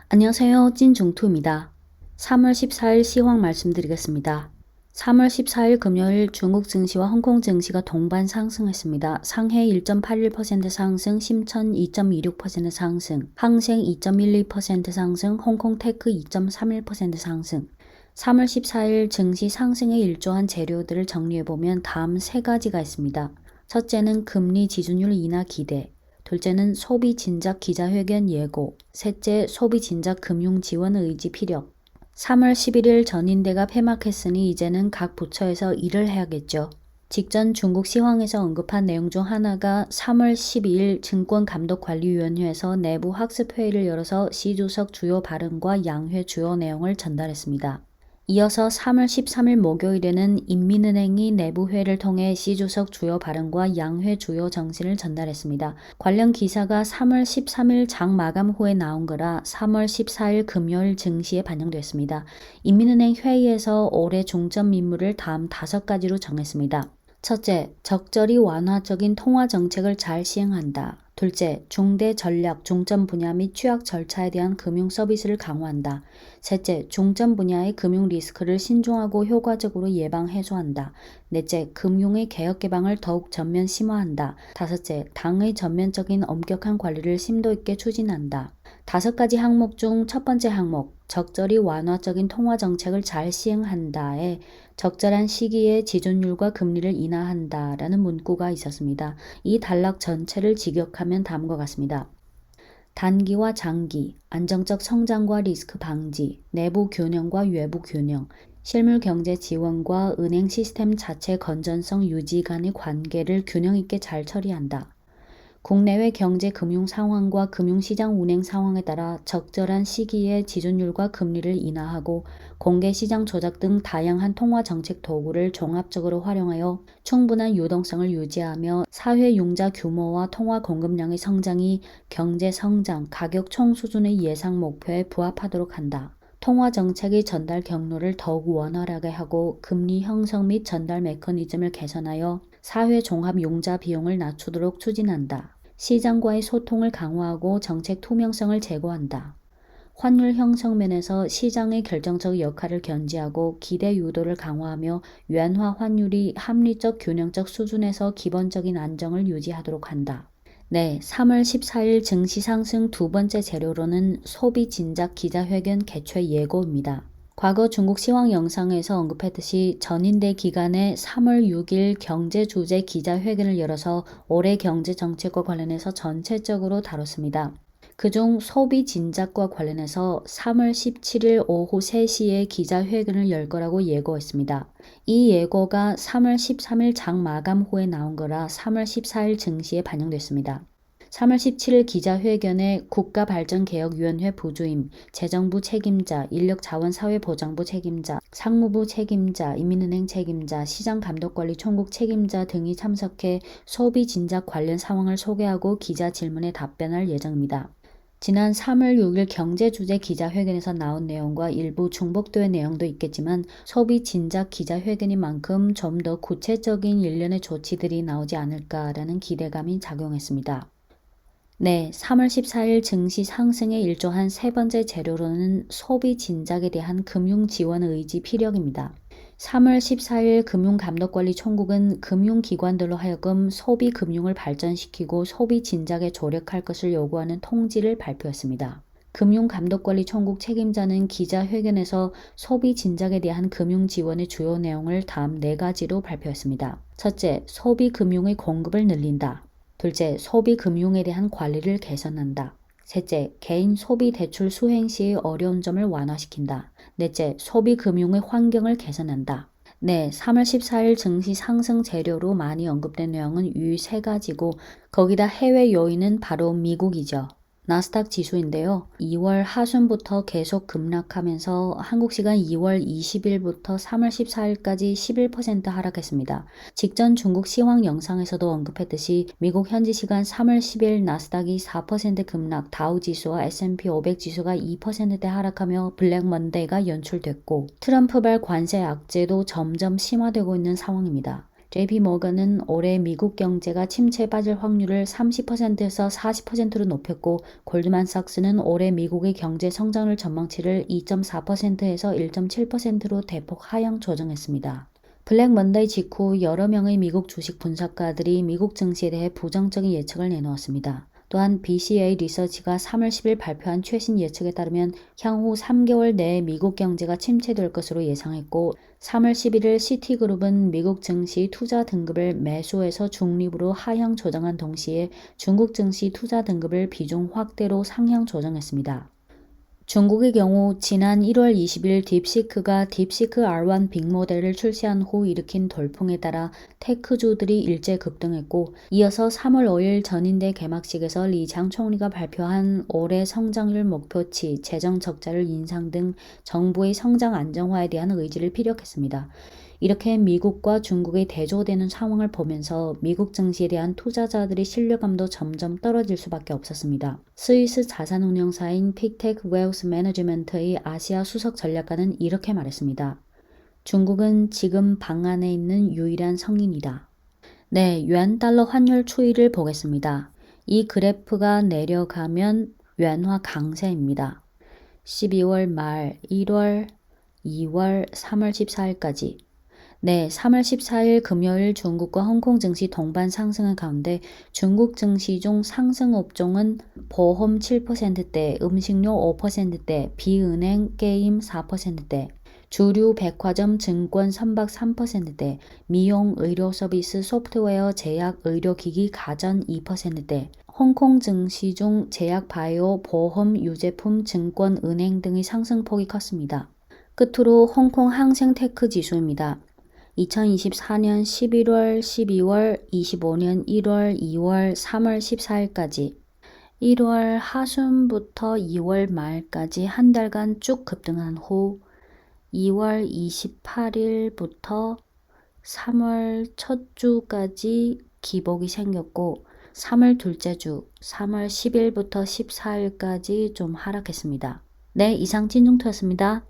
안녕하세요. 찐중투입니다. 3월 14일 시황 말씀드리겠습니다. 3월 14일 금요일 중국 증시와 홍콩 증시가 동반 상승했습니다. 상해 1.81% 상승, 심천 2.26% 상승, 항생 2.12% 상승, 홍콩 테크 2.31% 상승. 3월 14일 증시 상승에 일조한 재료들을 정리해보면 다음 세 가지가 있습니다. 첫째는 금리 지준율 인하 기대, 둘째는 소비 진작 기자회견 예고, 셋째 소비 진작 금융 지원 의지 피력. 3월 11일 전인대가 폐막했으니 이제는 각 부처에서 일을 해야겠죠. 직전 중국 시황에서 언급한 내용 중 하나가 3월 12일 증권감독관리위원회에서 내부 학습회의를 열어서 시 주석 주요 발언과 양회 주요 내용을 전달했습니다. 이어서 3월 13일 목요일에는 인민은행이 내부회를 통해 시 주석 주요 발언과 양회 주요 정신을 전달했습니다. 관련 기사가 3월 13일 장 마감 후에 나온 거라 3월 14일 금요일 증시에 반영됐습니다. 인민은행 회의에서 올해 중점 임무를 다음 5가지로 정했습니다. 첫째, 적절히 완화적인 통화 정책을 잘 시행한다. 둘째, 중대 전략, 중점 분야 및 취약 절차에 대한 금융 서비스를 강화한다. 셋째, 중점 분야의 금융 리스크를 신중하고 효과적으로 예방 해소한다. 넷째, 금융의 개혁 개방을 더욱 전면 심화한다. 다섯째, 당의 전면적인 엄격한 관리를 심도 있게 추진한다. 5가지 항목 중 첫 번째 항목, 적절히 완화적인 통화 정책을 잘 시행한다에 적절한 시기에 지준율과 금리를 인하한다라는 문구가 있었습니다. 이 단락 전체를 직역하면 다음과 같습니다. 단기와 장기, 안정적 성장과 리스크 방지, 내부 균형과 외부 균형, 실물 경제 지원과 은행 시스템 자체 건전성 유지 간의 관계를 균형 있게 잘 처리한다. 국내외 경제 금융 상황과 금융시장 운행 상황에 따라 적절한 시기에 지준율과 금리를 인하하고 공개시장 조작 등 다양한 통화 정책 도구를 종합적으로 활용하여 충분한 유동성을 유지하며 사회 융자 규모와 통화 공급량의 성장이 경제 성장, 가격 총 수준의 예상 목표에 부합하도록 한다. 통화 정책의 전달 경로를 더욱 원활하게 하고 금리 형성 및 전달 메커니즘을 개선하여 사회 종합 융자 비용을 낮추도록 추진한다. 시장과의 소통을 강화하고 정책 투명성을 제고한다. 환율 형성 면에서 시장의 결정적 역할을 견지하고 기대 유도를 강화하며 유한화 환율이 합리적 균형적 수준에서 기본적인 안정을 유지하도록 한다. 네, 3월 14일 증시 상승 두 번째 재료로는 소비 진작 기자회견 개최 예고입니다. 과거 중국 시황 영상에서 언급했듯이 전인대 기간에 3월 6일 경제 주재 기자회견을 열어서 올해 경제 정책과 관련해서 전체적으로 다뤘습니다. 그중 소비 진작과 관련해서 3월 17일 오후 3시에 기자회견을 열 거라고 예고했습니다. 이 예고가 3월 13일 장 마감 후에 나온 거라 3월 14일 증시에 반영됐습니다. 3월 17일 기자회견에 국가발전개혁위원회 부주임, 재정부 책임자, 인력자원사회보장부 책임자, 상무부 책임자, 인민은행 책임자, 시장감독관리총국 책임자 등이 참석해 소비 진작 관련 상황을 소개하고 기자 질문에 답변할 예정입니다. 지난 3월 6일 경제주재 기자회견에서 나온 내용과 일부 중복된 내용도 있겠지만 소비 진작 기자회견인 만큼 좀 더 구체적인 일련의 조치들이 나오지 않을까라는 기대감이 작용했습니다. 네, 3월 14일 증시 상승에 일조한 세 번째 재료로는 소비 진작에 대한 금융 지원 의지 피력입니다. 3월 14일 금융감독관리총국은 금융기관들로 하여금 소비 금융을 발전시키고 소비 진작에 조력할 것을 요구하는 통지를 발표했습니다. 금융감독관리총국 책임자는 기자회견에서 소비 진작에 대한 금융 지원의 주요 내용을 다음 4가지로 발표했습니다. 첫째, 소비 금융의 공급을 늘린다. 둘째, 소비 금융에 대한 관리를 개선한다. 셋째, 개인 소비 대출 수행 시의 어려운 점을 완화시킨다. 넷째, 소비 금융의 환경을 개선한다. 네, 3월 14일 증시 상승 재료로 많이 언급된 내용은 이 3가지고 거기다 해외 요인은 바로 미국이죠. 나스닥 지수인데요. 2월 하순부터 계속 급락하면서 한국 시간 2월 20일부터 3월 14일까지 11% 하락했습니다. 직전 중국 시황 영상에서도 언급했듯이 미국 현지 시간 3월 10일 나스닥이 4% 급락, 다우 지수와 S&P 500 지수가 2%대 하락하며 블랙 먼데이가 연출됐고 트럼프발 관세 악재도 점점 심화되고 있는 상황입니다. JP모건은 올해 미국 경제가 침체에 빠질 확률을 30%에서 40%로 높였고 골드만삭스는 올해 미국의 경제 성장률 전망치를 2.4%에서 1.7%로 대폭 하향 조정했습니다. 블랙 먼데이 직후 여러 명의 미국 주식 분석가들이 미국 증시에 대해 부정적인 예측을 내놓았습니다. 또한 BCA 리서치가 3월 10일 발표한 최신 예측에 따르면 향후 3개월 내에 미국 경제가 침체될 것으로 예상했고 3월 11일 시티그룹은 미국 증시 투자 등급을 매수에서 중립으로 하향 조정한 동시에 중국 증시 투자 등급을 비중 확대로 상향 조정했습니다. 중국의 경우 지난 1월 20일 딥시크가 딥시크 R1 빅모델을 출시한 후 일으킨 돌풍에 따라 테크주들이 일제 급등했고 이어서 3월 5일 전인대 개막식에서 리 장 총리가 발표한 올해 성장률 목표치, 재정 적자를 인상 등 정부의 성장 안정화에 대한 의지를 피력했습니다. 이렇게 미국과 중국의 대조되는 상황을 보면서 미국 증시에 대한 투자자들의 신뢰감도 점점 떨어질 수밖에 없었습니다. 스위스 자산운용사인 픽텍 웨alth 매니지먼트의 아시아 수석 전략가는 이렇게 말했습니다. 중국은 지금 방 안에 있는 유일한 성인이다. 네, yuan 달러 환율 추이를 보겠습니다. 이 그래프가 내려가면 yuan화 강세입니다. 12월 말, 1월, 2월, 3월 14일까지 네, 3월 14일 금요일 중국과 홍콩 증시 동반 상승한 가운데 중국 증시 중 상승 업종은 보험 7%대, 음식료 5%대, 비은행, 게임 4%대, 주류 백화점, 증권, 선박 3%대, 미용, 의료 서비스, 소프트웨어, 제약, 의료기기, 가전 2%대, 홍콩 증시 중 제약, 바이오, 보험, 유제품, 증권, 은행 등의 상승폭이 컸습니다. 끝으로 홍콩 항생테크 지수입니다. 2024년 11월, 12월, 25년 1월, 2월, 3월 14일까지 1월 하순부터 2월 말까지 한 달간 쭉 급등한 후 2월 28일부터 3월 첫 주까지 기복이 생겼고 3월 둘째 주, 3월 10일부터 14일까지 좀 하락했습니다. 네, 이상 진중투였습니다.